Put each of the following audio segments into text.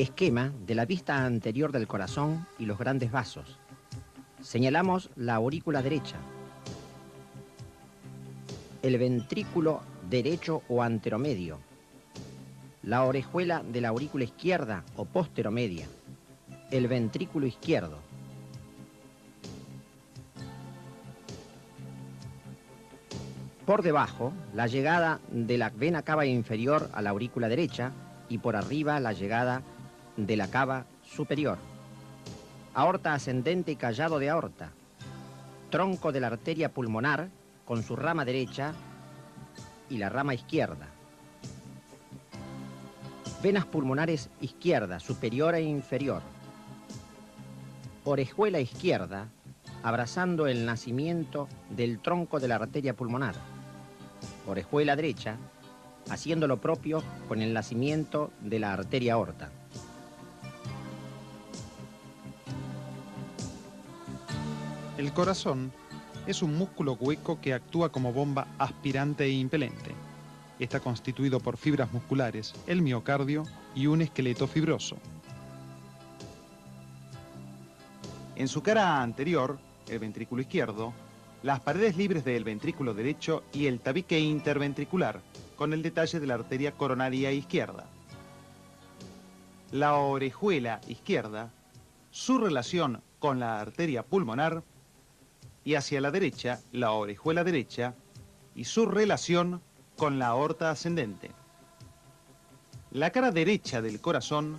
Esquema de la vista anterior del corazón y los grandes vasos. Señalamos la aurícula derecha, el ventrículo derecho o anteromedio, la orejuela de la aurícula izquierda o posteromedia, el ventrículo izquierdo. Por debajo, la llegada de la vena cava inferior a la aurícula derecha y por arriba la llegada de la cava superior. Aorta ascendente y callado de aorta. Tronco de la arteria pulmonar con su rama derecha y la rama izquierda. Venas pulmonares izquierda, superior e inferior. Orejuela izquierda, abrazando el nacimiento del tronco de la arteria pulmonar. Orejuela derecha, haciendo lo propio con el nacimiento de la arteria aorta. El corazón es un músculo hueco que actúa como bomba aspirante e impelente. Está constituido por fibras musculares, el miocardio y un esqueleto fibroso. En su cara anterior, el ventrículo izquierdo, las paredes libres del ventrículo derecho y el tabique interventricular, con el detalle de la arteria coronaria izquierda. La orejuela izquierda, su relación con la arteria pulmonar, y hacia la derecha, la orejuela derecha, y su relación con la aorta ascendente. La cara derecha del corazón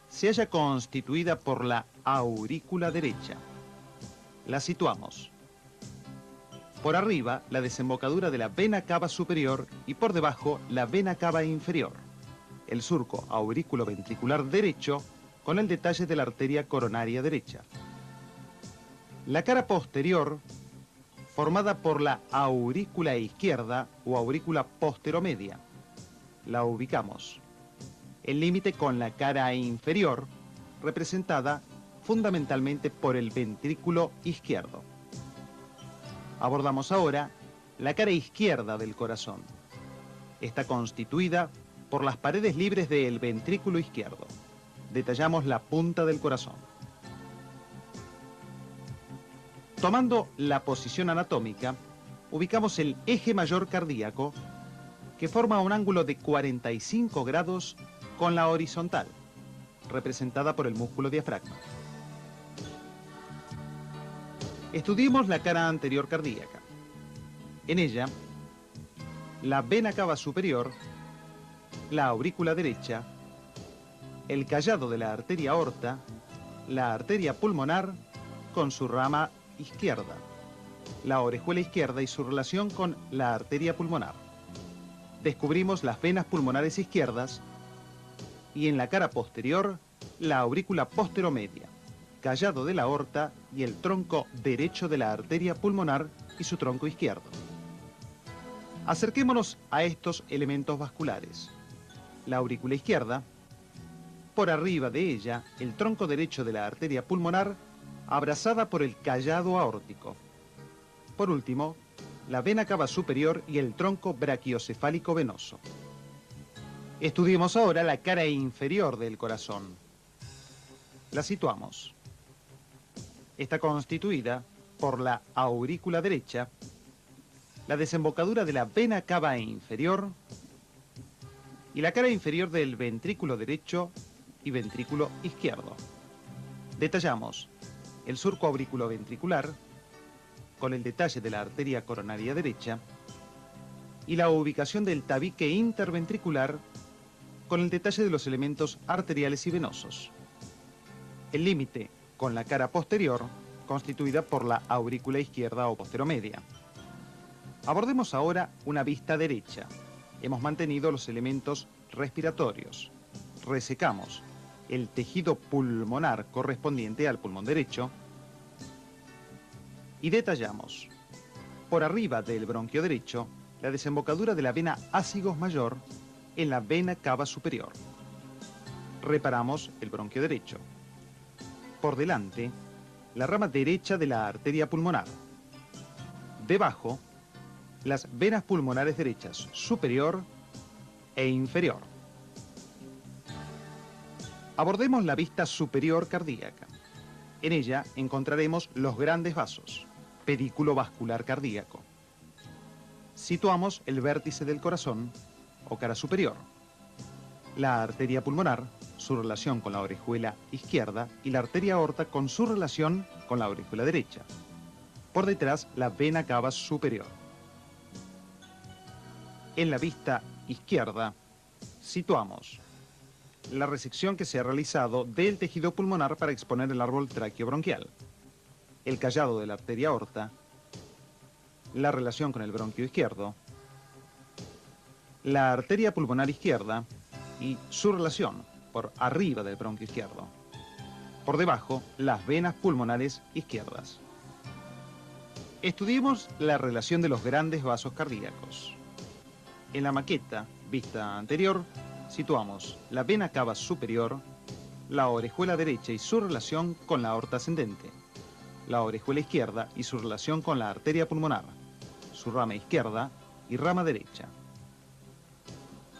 se halla constituida por la aurícula derecha. La situamos. Por arriba, la desembocadura de la vena cava superior y por debajo, la vena cava inferior. El surco aurículo-ventricular derecho con el detalle de la arteria coronaria derecha. La cara posterior, formada por la aurícula izquierda o aurícula posteromedia. La ubicamos. El límite con la cara inferior, representada fundamentalmente por el ventrículo izquierdo. Abordamos ahora la cara izquierda del corazón. Está constituida por las paredes libres del ventrículo izquierdo. Detallamos la punta del corazón. Tomando la posición anatómica, ubicamos el eje mayor cardíaco, que forma un ángulo de 45 grados con la horizontal, representada por el músculo diafragma. Estudiemos la cara anterior cardíaca. En ella, la vena cava superior, la aurícula derecha, el callado de la arteria aorta, la arteria pulmonar con su rama izquierda, la orejuela izquierda y su relación con la arteria pulmonar. Descubrimos las venas pulmonares izquierdas y en la cara posterior la aurícula posteromedia, callado de la aorta y el tronco derecho de la arteria pulmonar y su tronco izquierdo. Acerquémonos a estos elementos vasculares. La aurícula izquierda, por arriba de ella el tronco derecho de la arteria pulmonar abrazada por el callado aórtico. Por último, la vena cava superior y el tronco brachiocefálico venoso. Estudiemos ahora la cara inferior del corazón. La situamos. Está constituida por la aurícula derecha, la desembocadura de la vena cava inferior y la cara inferior del ventrículo derecho y ventrículo izquierdo. Detallamos el surco auriculoventricular con el detalle de la arteria coronaria derecha y la ubicación del tabique interventricular con el detalle de los elementos arteriales y venosos. El límite con la cara posterior constituida por la aurícula izquierda o posteromedia. Abordemos ahora una vista derecha. Hemos mantenido los elementos respiratorios. Resecamos el tejido pulmonar correspondiente al pulmón derecho y detallamos por arriba del bronquio derecho la desembocadura de la vena ácigos mayor en la vena cava superior. Reparamos el bronquio derecho. Por delante, la rama derecha de la arteria pulmonar. Debajo, las venas pulmonares derechas superior e inferior. Abordemos la vista superior cardíaca. En ella encontraremos los grandes vasos, pedículo vascular cardíaco. Situamos el vértice del corazón o cara superior, la arteria pulmonar, su relación con la orejuela izquierda, y la arteria aorta con su relación con la orejuela derecha. Por detrás, la vena cava superior. En la vista izquierda situamos la resección que se ha realizado del tejido pulmonar para exponer el árbol traqueobronquial, el callado de la arteria aorta, la relación con el bronquio izquierdo, la arteria pulmonar izquierda y su relación por arriba del bronquio izquierdo. Por debajo, las venas pulmonares izquierdas. Estudiemos la relación de los grandes vasos cardíacos. En la maqueta, vista anterior, situamos la vena cava superior, la orejuela derecha y su relación con la aorta ascendente, la orejuela izquierda y su relación con la arteria pulmonar, su rama izquierda y rama derecha.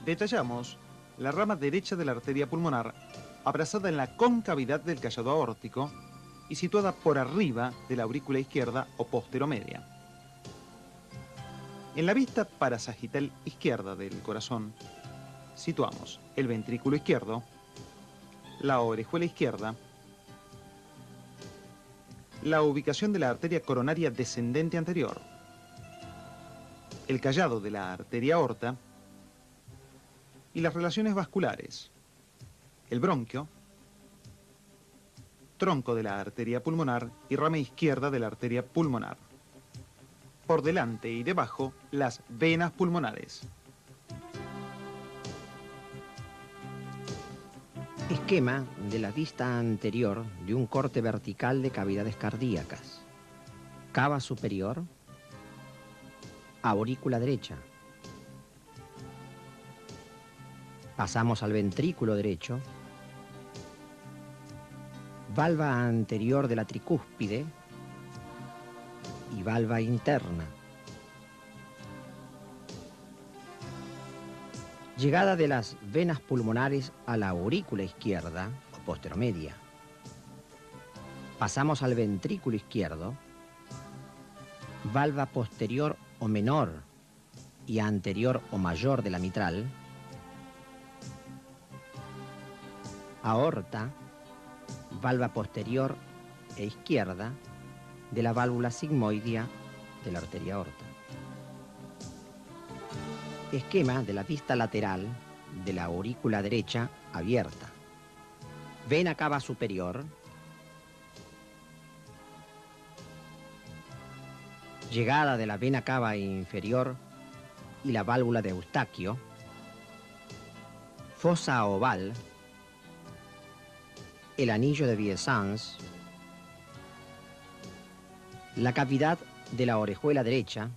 Detallamos la rama derecha de la arteria pulmonar, abrazada en la concavidad del callado aórtico y situada por arriba de la aurícula izquierda o posteromedia. En la vista parasagital izquierda del corazón, situamos el ventrículo izquierdo, la orejuela izquierda, la ubicación de la arteria coronaria descendente anterior, el callado de la arteria aorta y las relaciones vasculares, el bronquio, tronco de la arteria pulmonar y rama izquierda de la arteria pulmonar. Por delante y debajo, las venas pulmonares. Esquema de la vista anterior de un corte vertical de cavidades cardíacas. Cava superior, aurícula derecha. Pasamos al ventrículo derecho, valva anterior de la tricúspide y valva interna. Llegada de las venas pulmonares a la aurícula izquierda o posteromedia. Pasamos al ventrículo izquierdo, valva posterior o menor y anterior o mayor de la mitral, aorta, valva posterior e izquierda de la válvula sigmoidea de la arteria aorta. Esquema de la vista lateral de la aurícula derecha abierta. Vena cava superior. Llegada de la vena cava inferior y la válvula de Eustaquio. Fosa oval. El anillo de Vieuxens. La cavidad de la orejuela derecha.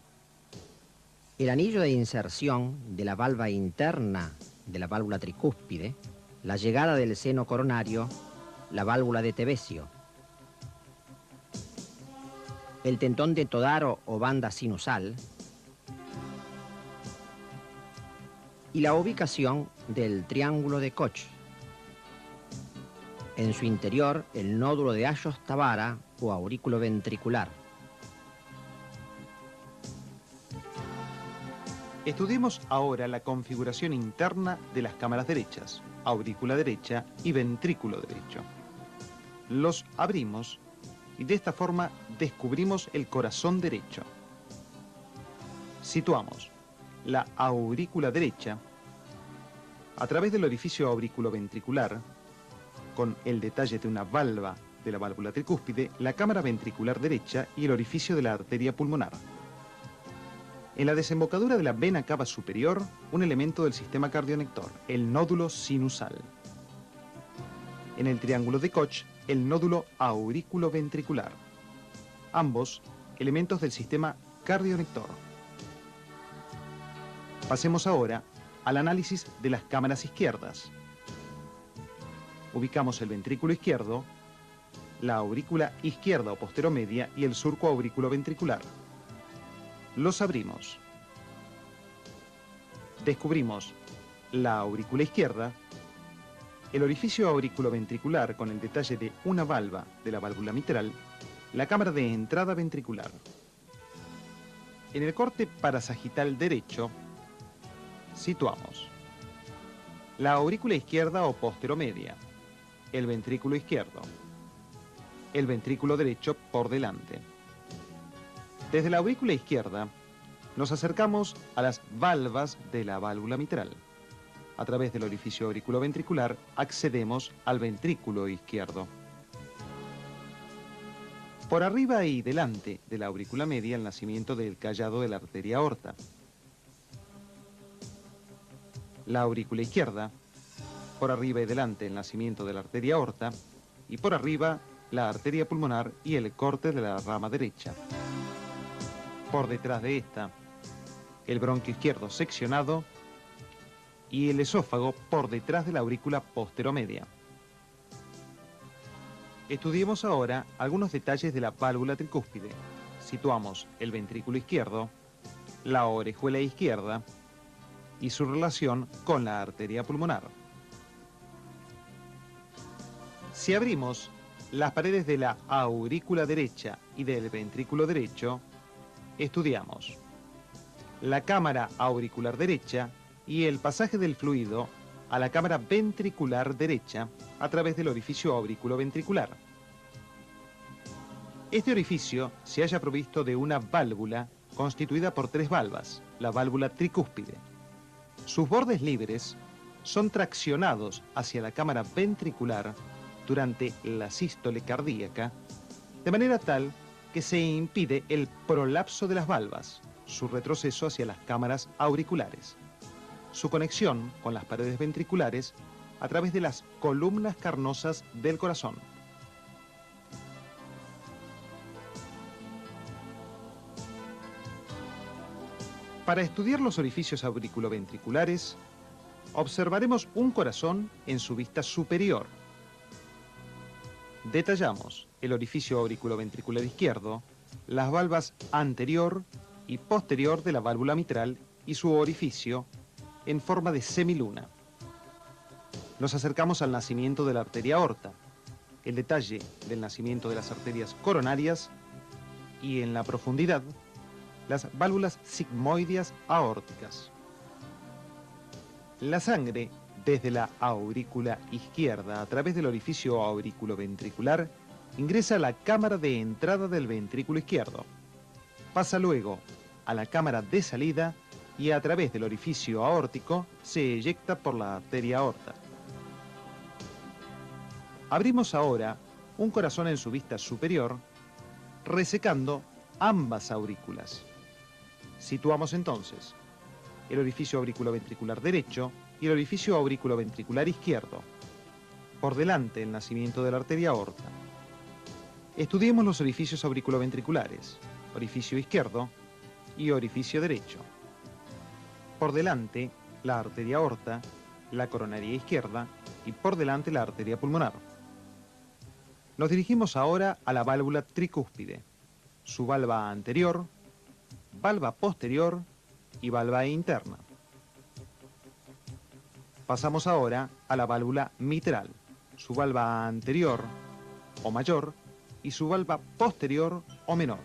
El anillo de inserción de la valva interna de la válvula tricúspide, la llegada del seno coronario, la válvula de Tevesio, el tendón de Todaro o banda sinusal y la ubicación del triángulo de Koch. En su interior, el nódulo de Ayost-Tabara o aurículo ventricular. Estudiemos ahora la configuración interna de las cámaras derechas, aurícula derecha y ventrículo derecho. Los abrimos y de esta forma descubrimos el corazón derecho. Situamos la aurícula derecha a través del orificio auriculoventricular, con el detalle de una valva de la válvula tricúspide, la cámara ventricular derecha y el orificio de la arteria pulmonar. En la desembocadura de la vena cava superior, un elemento del sistema cardionector, el nódulo sinusal. En el triángulo de Koch, el nódulo aurículo-ventricular. Ambos elementos del sistema cardionector. Pasemos ahora al análisis de las cámaras izquierdas. Ubicamos el ventrículo izquierdo, la aurícula izquierda o posteromedia y el surco aurículo-ventricular. Los abrimos. Descubrimos la aurícula izquierda, el orificio auriculoventricular con el detalle de una valva de la válvula mitral, la cámara de entrada ventricular. En el corte parasagital derecho situamos la aurícula izquierda o posteromedia, el ventrículo izquierdo, el ventrículo derecho por delante. Desde la aurícula izquierda nos acercamos a las valvas de la válvula mitral. A través del orificio auriculoventricular accedemos al ventrículo izquierdo. Por arriba y delante de la aurícula media el nacimiento del callado de la arteria aorta. La aurícula izquierda, por arriba y delante el nacimiento de la arteria aorta y por arriba la arteria pulmonar y el corte de la rama derecha. Por detrás de esta, el bronquio izquierdo seccionado y el esófago por detrás de la aurícula posteromedia. Estudiemos ahora algunos detalles de la válvula tricúspide. Situamos el ventrículo izquierdo, la orejuela izquierda y su relación con la arteria pulmonar. Si abrimos las paredes de la aurícula derecha y del ventrículo derecho, estudiamos la cámara auricular derecha y el pasaje del fluido a la cámara ventricular derecha a través del orificio auriculoventricular. Este orificio se halla provisto de una válvula constituida por 3 valvas, la válvula tricúspide. Sus bordes libres son traccionados hacia la cámara ventricular durante la sístole cardíaca, de manera tal que se impide el prolapso de las valvas, su retroceso hacia las cámaras auriculares, su conexión con las paredes ventriculares a través de las columnas carnosas del corazón. Para estudiar los orificios auriculoventriculares, observaremos un corazón en su vista superior. Detallamos el orificio auriculoventricular izquierdo, las valvas anterior y posterior de la válvula mitral y su orificio en forma de semiluna. Nos acercamos al nacimiento de la arteria aorta, el detalle del nacimiento de las arterias coronarias y en la profundidad las válvulas sigmoideas aórticas. La sangre desde la aurícula izquierda a través del orificio auriculoventricular ingresa a la cámara de entrada del ventrículo izquierdo. Pasa luego a la cámara de salida y a través del orificio aórtico se eyecta por la arteria aorta. Abrimos ahora un corazón en su vista superior, resecando ambas aurículas. Situamos entonces el orificio auriculoventricular derecho y el orificio auriculoventricular izquierdo. Por delante el nacimiento de la arteria aorta. Estudiemos los orificios auriculoventriculares, orificio izquierdo y orificio derecho. Por delante la arteria aorta, la coronaria izquierda y por delante la arteria pulmonar. Nos dirigimos ahora a la válvula tricúspide, su valva anterior, valva posterior y valva interna. Pasamos ahora a la válvula mitral, su valva anterior o mayor y su valva posterior o menor.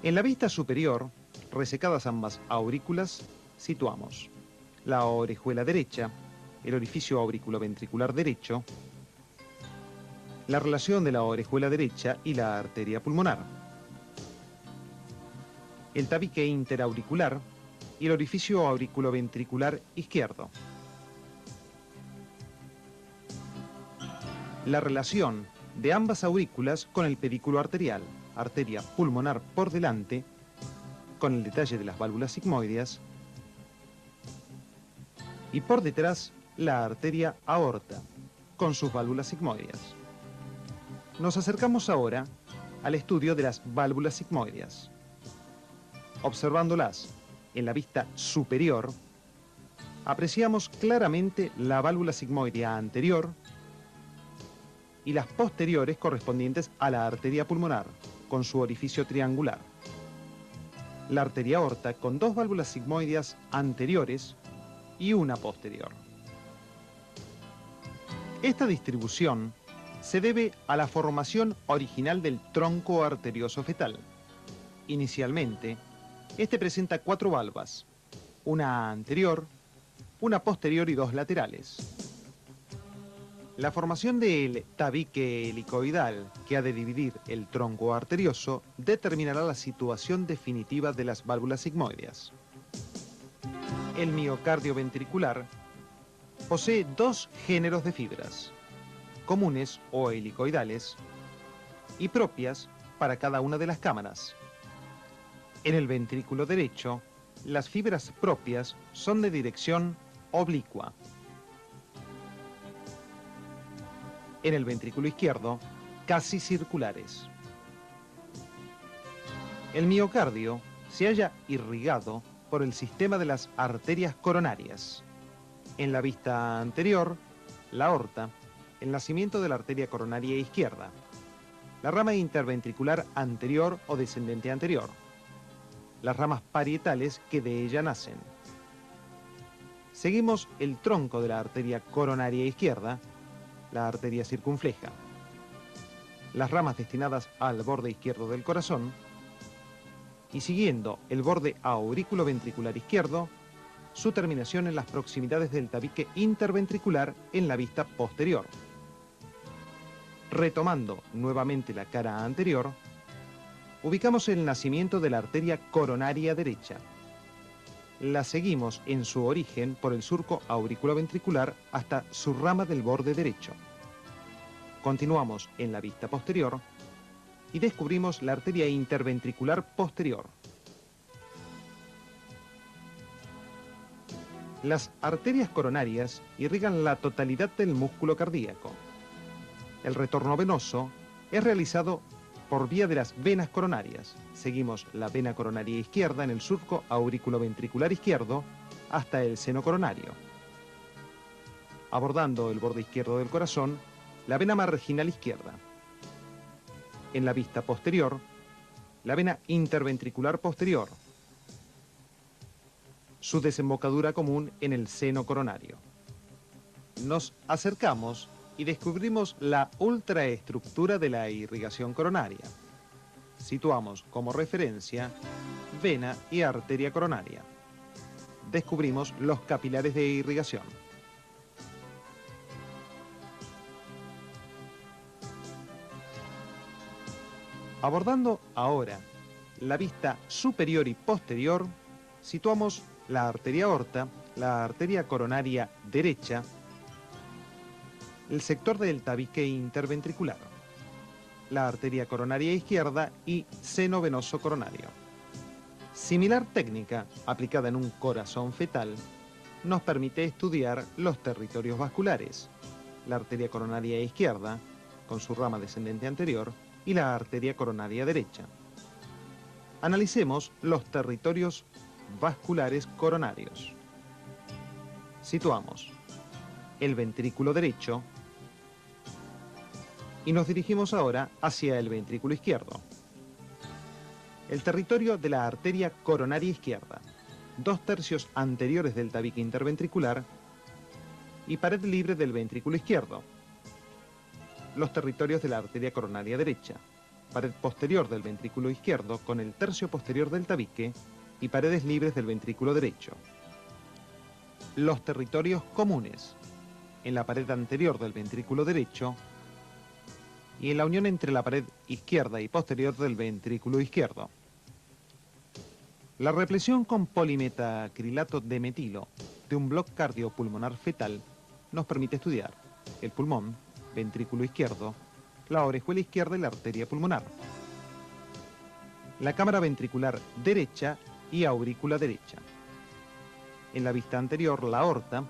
En la vista superior, resecadas ambas aurículas, situamos la orejuela derecha, el orificio auriculoventricular derecho, la relación de la orejuela derecha y la arteria pulmonar, el tabique interauricular y el orificio auriculoventricular izquierdo, la relación de ambas aurículas con el pedículo arterial, arteria pulmonar por delante, con el detalle de las válvulas sigmoideas, y por detrás la arteria aorta, con sus válvulas sigmoideas. Nos acercamos ahora al estudio de las válvulas sigmoideas. Observándolas en la vista superior, apreciamos claramente la válvula sigmoidea anterior y las posteriores correspondientes a la arteria pulmonar, con su orificio triangular. La arteria aorta con 2 válvulas sigmoideas anteriores y una posterior. Esta distribución se debe a la formación original del tronco arterioso fetal. Inicialmente, este presenta 4 valvas, una anterior, una posterior y 2 laterales. La formación del tabique helicoidal que ha de dividir el tronco arterioso determinará la situación definitiva de las válvulas sigmoideas. El miocardio ventricular posee 2 géneros de fibras, comunes o helicoidales, y propias para cada una de las cámaras. En el ventrículo derecho, las fibras propias son de dirección oblicua. En el ventrículo izquierdo, casi circulares. El miocardio se halla irrigado por el sistema de las arterias coronarias. En la vista anterior, la aorta, el nacimiento de la arteria coronaria izquierda, la rama interventricular anterior o descendente anterior, las ramas parietales que de ella nacen. Seguimos el tronco de la arteria coronaria izquierda, la arteria circunfleja, las ramas destinadas al borde izquierdo del corazón, y siguiendo el borde aurículo-ventricular izquierdo, su terminación en las proximidades del tabique interventricular en la vista posterior. Retomando nuevamente la cara anterior, ubicamos el nacimiento de la arteria coronaria derecha. La seguimos en su origen por el surco auriculoventricular hasta su rama del borde derecho. Continuamos en la vista posterior y descubrimos la arteria interventricular posterior. Las arterias coronarias irrigan la totalidad del músculo cardíaco. El retorno venoso es realizado por vía de las venas coronarias. Seguimos la vena coronaria izquierda en el surco auriculoventricular izquierdo hasta el seno coronario. Abordando el borde izquierdo del corazón, la vena marginal izquierda. En la vista posterior, la vena interventricular posterior. Su desembocadura común en el seno coronario. Nos acercamos y descubrimos la ultraestructura de la irrigación coronaria. Situamos como referencia vena y arteria coronaria. Descubrimos los capilares de irrigación. Abordando ahora la vista superior y posterior, situamos la arteria aorta, la arteria coronaria derecha, el sector del tabique interventricular, la arteria coronaria izquierda y seno venoso coronario. Similar técnica aplicada en un corazón fetal nos permite estudiar los territorios vasculares, la arteria coronaria izquierda, con su rama descendente anterior, y la arteria coronaria derecha. Analicemos los territorios vasculares coronarios. Situamos el ventrículo derecho y nos dirigimos ahora hacia el ventrículo izquierdo. El territorio de la arteria coronaria izquierda, 2/3 anteriores del tabique interventricular y pared libre del ventrículo izquierdo. Los territorios de la arteria coronaria derecha, pared posterior del ventrículo izquierdo con el tercio posterior del tabique y paredes libres del ventrículo derecho. Los territorios comunes, en la pared anterior del ventrículo derecho y en la unión entre la pared izquierda y posterior del ventrículo izquierdo. La represión con polimetacrilato de metilo de un bloque cardiopulmonar fetal nos permite estudiar el pulmón, ventrículo izquierdo, la orejuela izquierda y la arteria pulmonar, la cámara ventricular derecha y aurícula derecha. En la vista anterior, la aorta,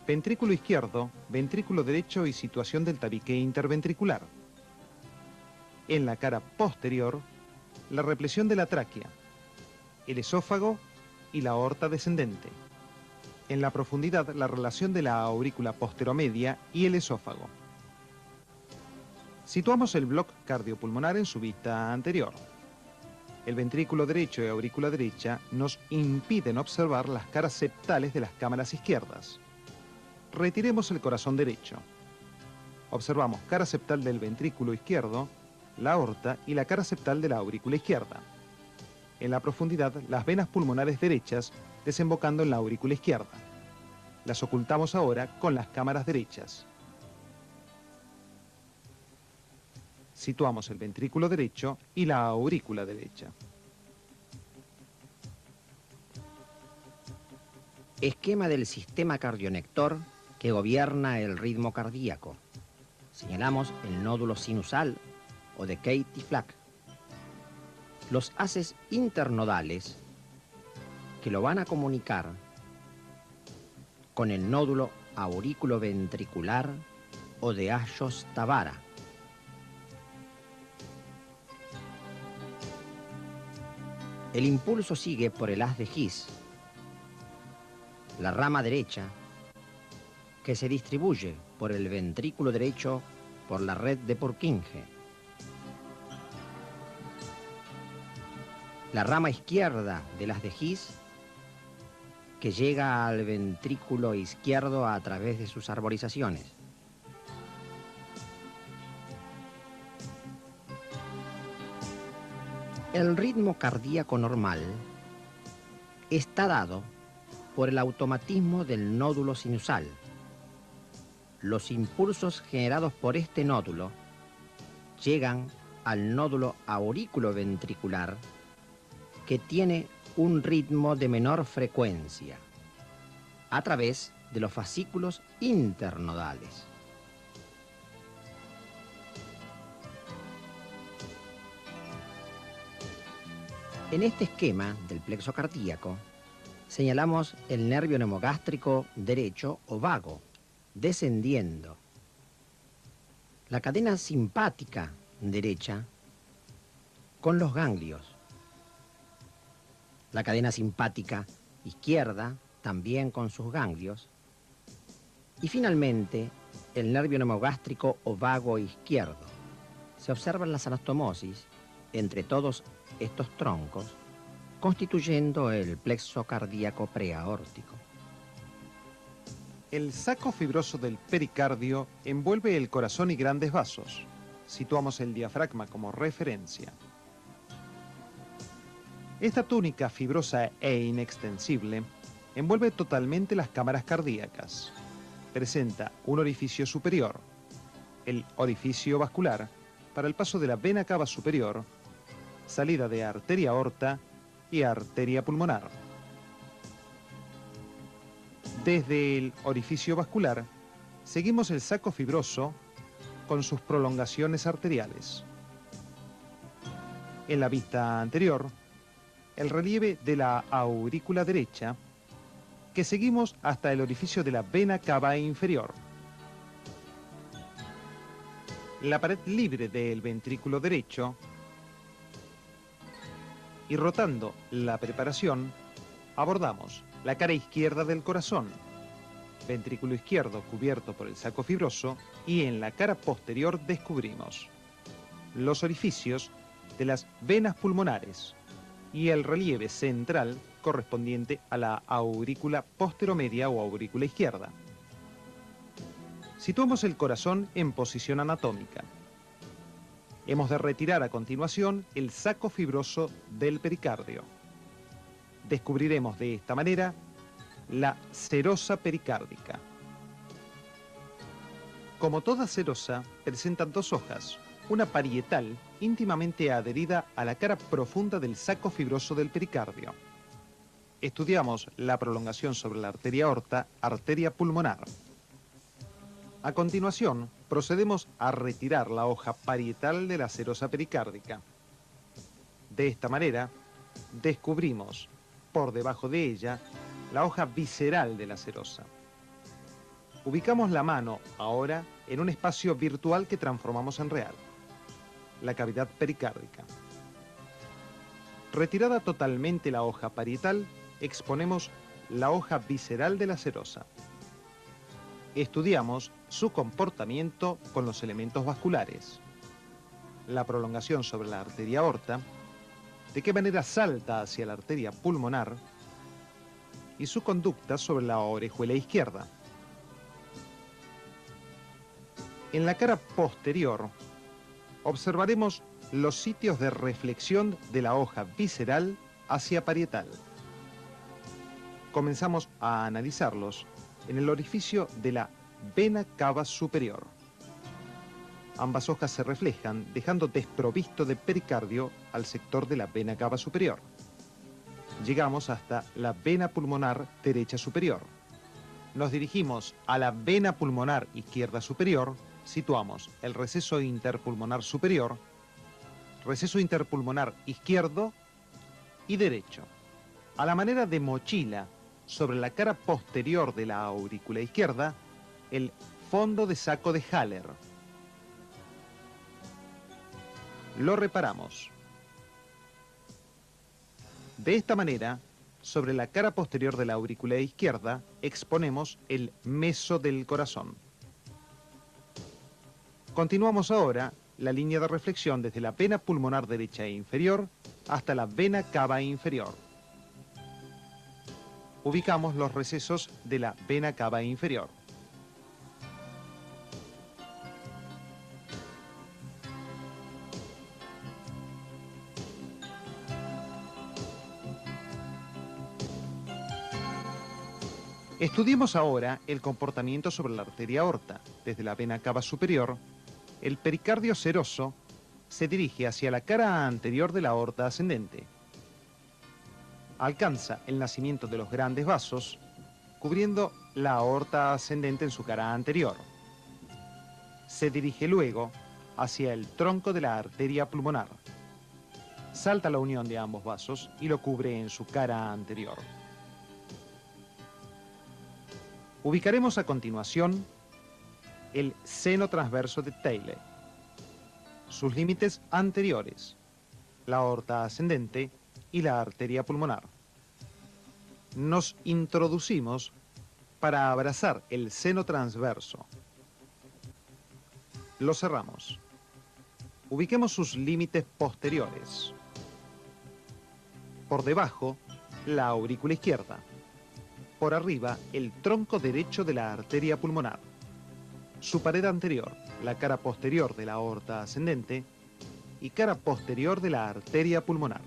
ventrículo izquierdo, ventrículo derecho y situación del tabique interventricular. En la cara posterior, la represión de la tráquea, el esófago y la aorta descendente. En la profundidad, la relación de la aurícula posteromedia y el esófago. Situamos el bloque cardiopulmonar en su vista anterior. El ventrículo derecho y aurícula derecha nos impiden observar las caras septales de las cámaras izquierdas. Retiremos el corazón derecho. Observamos cara septal del ventrículo izquierdo, la aorta y la cara septal de la aurícula izquierda. En la profundidad, las venas pulmonares derechas desembocando en la aurícula izquierda. Las ocultamos ahora con las cámaras derechas. Situamos el ventrículo derecho y la aurícula derecha. Esquema del sistema cardionector que gobierna el ritmo cardíaco. Señalamos el nódulo sinusal o de Katy-Flack. Los haces internodales que lo van a comunicar con el nódulo aurículo-ventricular o de Ashos-Tabara. El impulso sigue por el haz de His, la rama derecha, que se distribuye por el ventrículo derecho por la red de Purkinje. La rama izquierda del haz de His, que llega al ventrículo izquierdo a través de sus arborizaciones. El ritmo cardíaco normal está dado por el automatismo del nódulo sinusal. Los impulsos generados por este nódulo llegan al nódulo aurículo-ventricular, que tiene un ritmo de menor frecuencia, a través de los fascículos internodales. En este esquema del plexo cardíaco, señalamos el nervio neumogástrico derecho o vago, descendiendo. La cadena simpática derecha con los ganglios. La cadena simpática izquierda también con sus ganglios. Y finalmente, el nervio neumogástrico o vago izquierdo. Se observan las anastomosis entre todos estos troncos, constituyendo el plexo cardíaco preaórtico. El saco fibroso del pericardio envuelve el corazón y grandes vasos. Situamos el diafragma como referencia. Esta túnica fibrosa e inextensible envuelve totalmente las cámaras cardíacas. Presenta un orificio superior, el orificio vascular, para el paso de la vena cava superior, salida de arteria aorta y arteria pulmonar. Desde el orificio vascular, seguimos el saco fibroso con sus prolongaciones arteriales. En la vista anterior, el relieve de la aurícula derecha, que seguimos hasta el orificio de la vena cava inferior. La pared libre del ventrículo derecho, y rotando la preparación, abordamos la cara izquierda del corazón, ventrículo izquierdo cubierto por el saco fibroso, y en la cara posterior descubrimos los orificios de las venas pulmonares y el relieve central correspondiente a la aurícula posteromedia o aurícula izquierda. Situamos el corazón en posición anatómica. Hemos de retirar a continuación el saco fibroso del pericardio. Descubriremos de esta manera la serosa pericárdica. Como toda serosa, presentan dos hojas, una parietal íntimamente adherida a la cara profunda del saco fibroso del pericardio. Estudiamos la prolongación sobre la arteria aorta, arteria pulmonar. A continuación, procedemos a retirar la hoja parietal de la serosa pericárdica. De esta manera, descubrimos, por debajo de ella, la hoja visceral de la serosa. Ubicamos la mano, ahora, en un espacio virtual que transformamos en real, la cavidad pericárdica. Retirada totalmente la hoja parietal, exponemos la hoja visceral de la serosa. Estudiamos su comportamiento con los elementos vasculares, la prolongación sobre la arteria aorta, de qué manera salta hacia la arteria pulmonar y su conducta sobre la orejuela izquierda. En la cara posterior observaremos los sitios de reflexión de la hoja visceral hacia parietal. Comenzamos a analizarlos en el orificio de la vena cava superior. Ambas hojas se reflejan, dejando desprovisto de pericardio al sector de la vena cava superior. Llegamos hasta la vena pulmonar derecha superior. Nos dirigimos a la vena pulmonar izquierda superior, situamos el receso interpulmonar superior, receso interpulmonar izquierdo y derecho. A la manera de mochila, sobre la cara posterior de la aurícula izquierda, el fondo de saco de Haller. Lo reparamos. De esta manera, sobre la cara posterior de la aurícula izquierda, exponemos el meso del corazón. Continuamos ahora la línea de reflexión desde la vena pulmonar derecha e inferior hasta la vena cava inferior. Ubicamos los recesos de la vena cava inferior. Estudiemos ahora el comportamiento sobre la arteria aorta. Desde la vena cava superior, el pericardio seroso se dirige hacia la cara anterior de la aorta ascendente. Alcanza el nacimiento de los grandes vasos, cubriendo la aorta ascendente en su cara anterior. Se dirige luego hacia el tronco de la arteria pulmonar. Salta la unión de ambos vasos y lo cubre en su cara anterior. Ubicaremos a continuación el seno transverso de Taylor, sus límites anteriores, la aorta ascendente y la arteria pulmonar. Nos introducimos para abrazar el seno transverso. Lo cerramos. Ubiquemos sus límites posteriores. Por debajo, la aurícula izquierda. Por arriba, el tronco derecho de la arteria pulmonar. Su pared anterior, la cara posterior de la aorta ascendente y cara posterior de la arteria pulmonar.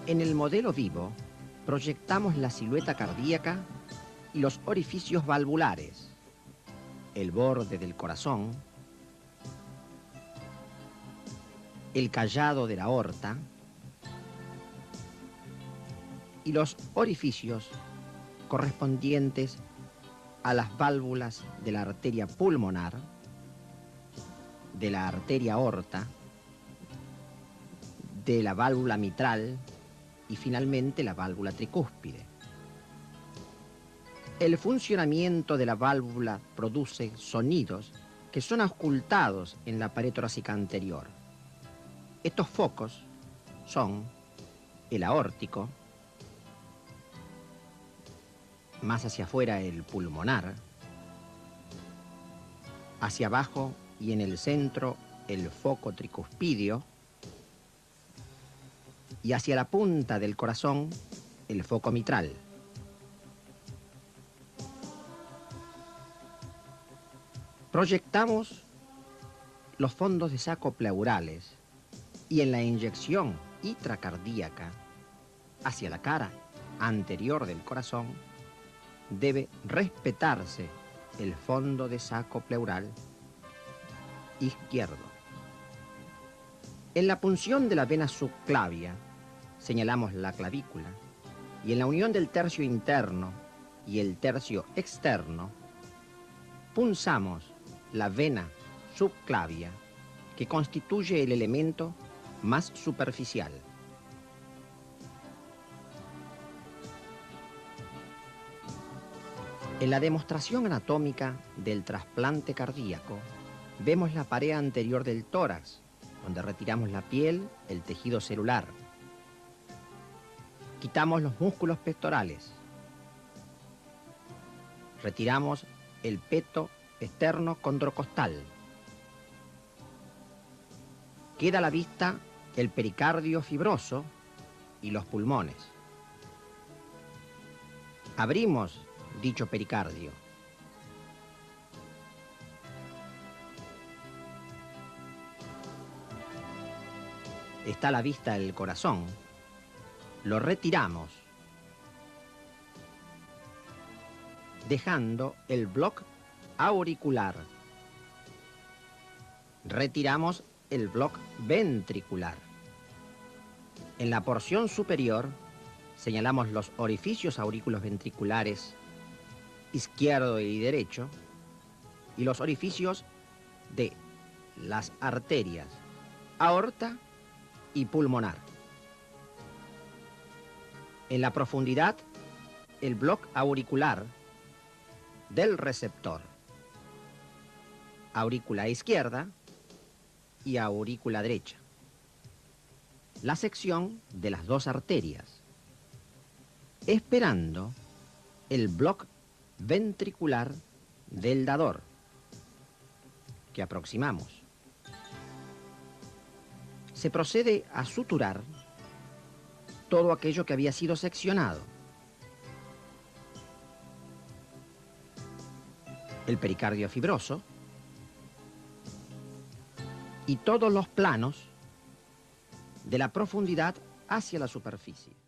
En el modelo vivo, proyectamos la silueta cardíaca y los orificios valvulares, el borde del corazón, el callado de la aorta y los orificios correspondientes a las válvulas de la arteria pulmonar, de la arteria aorta, de la válvula mitral y finalmente la válvula tricúspide. El funcionamiento de la válvula produce sonidos que son auscultados en la pared torácica anterior. Estos focos son el aórtico, más hacia afuera el pulmonar, hacia abajo y en el centro el foco tricuspidio, y hacia la punta del corazón el foco mitral. Proyectamos los fondos de saco pleurales y en la inyección intracardíaca hacia la cara anterior del corazón debe respetarse el fondo de saco pleural izquierdo. En la punción de la vena subclavia señalamos la clavícula y en la unión del tercio interno y el tercio externo punzamos la vena subclavia, que constituye el elemento más superficial. En la demostración anatómica del trasplante cardíaco, vemos la pared anterior del tórax, donde retiramos la piel, el tejido celular. Quitamos los músculos pectorales. Retiramos el peto externo condrocostal. Queda a la vista el pericardio fibroso y los pulmones. Abrimos dicho pericardio. Está a la vista el corazón. Lo retiramos, dejando el bloque auricular. Retiramos el bloque ventricular. En la porción superior señalamos los orificios aurículos ventriculares izquierdo y derecho y los orificios de las arterias aorta y pulmonar. En la profundidad, el bloque auricular del receptor, aurícula izquierda y aurícula derecha. La sección de las dos arterias, esperando el bloque ventricular del dador, que aproximamos. Se procede a suturar todo aquello que había sido seccionado. El pericardio fibroso y todos los planos de la profundidad hacia la superficie.